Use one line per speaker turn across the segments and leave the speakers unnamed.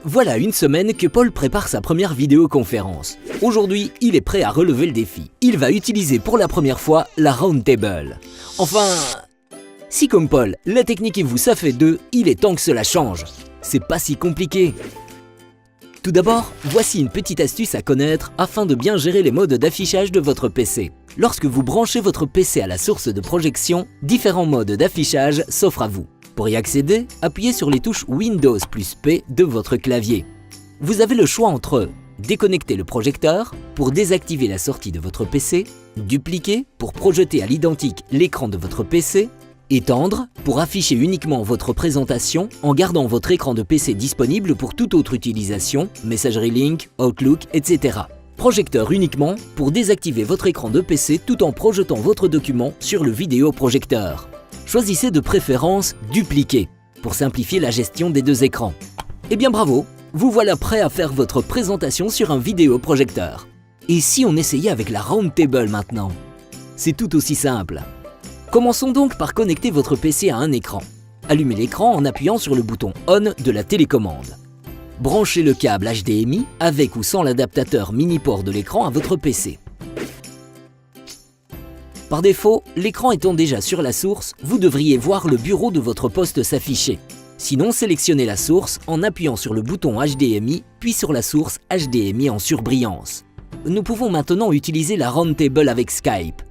Voilà une semaine que Paul prépare sa première vidéoconférence. Aujourd'hui, il est prêt à relever le défi. Il va utiliser pour la première fois la Roundtable. Enfin, si comme Paul, la technique et vous ça fait deux, il est temps que cela change. C'est pas si compliqué. Tout d'abord, voici une petite astuce à connaître afin de bien gérer les modes d'affichage de votre PC. Lorsque vous branchez votre PC à la source de projection, différents modes d'affichage s'offrent à vous. Pour y accéder, appuyez sur les touches Windows plus P de votre clavier. Vous avez le choix entre déconnecter le projecteur pour désactiver la sortie de votre PC, dupliquer pour projeter à l'identique l'écran de votre PC, étendre pour afficher uniquement votre présentation en gardant votre écran de PC disponible pour toute autre utilisation, messagerie Link, Outlook, etc. Projecteur uniquement pour désactiver votre écran de PC tout en projetant votre document sur le vidéoprojecteur. Choisissez de préférence Dupliquer pour simplifier la gestion des deux écrans. Eh bien bravo, vous voilà prêt à faire votre présentation sur un vidéoprojecteur. Et si on essayait avec la Roundtable maintenant? C'est tout aussi simple. Commençons donc par connecter votre PC à un écran. Allumez l'écran en appuyant sur le bouton On de la télécommande. Branchez le câble HDMI avec ou sans l'adaptateur mini-port de l'écran à votre PC. Par défaut, l'écran étant déjà sur la source, vous devriez voir le bureau de votre poste s'afficher. Sinon, sélectionnez la source en appuyant sur le bouton HDMI, puis sur la source HDMI en surbrillance. Nous pouvons maintenant utiliser la Roundtable avec Skype.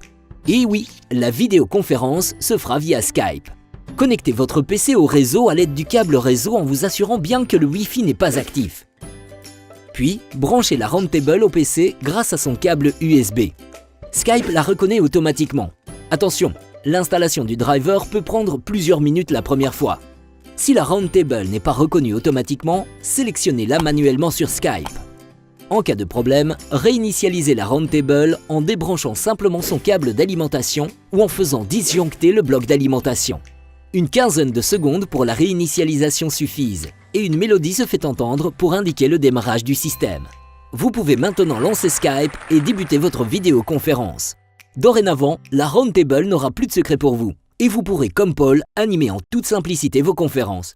Et oui, la vidéoconférence se fera via Skype. Connectez votre PC au réseau à l'aide du câble réseau en vous assurant bien que le Wi-Fi n'est pas actif. Puis, branchez la Roundtable au PC grâce à son câble USB. Skype la reconnaît automatiquement. Attention, l'installation du driver peut prendre plusieurs minutes la première fois. Si la Roundtable n'est pas reconnue automatiquement, sélectionnez-la manuellement sur Skype. En cas de problème, réinitialisez la Roundtable en débranchant simplement son câble d'alimentation ou en faisant disjoncter le bloc d'alimentation. Une quinzaine de secondes pour la réinitialisation suffisent et une mélodie se fait entendre pour indiquer le démarrage du système. Vous pouvez maintenant lancer Skype et débuter votre vidéoconférence. Dorénavant, la Roundtable n'aura plus de secret pour vous et vous pourrez, comme Paul, animer en toute simplicité vos conférences.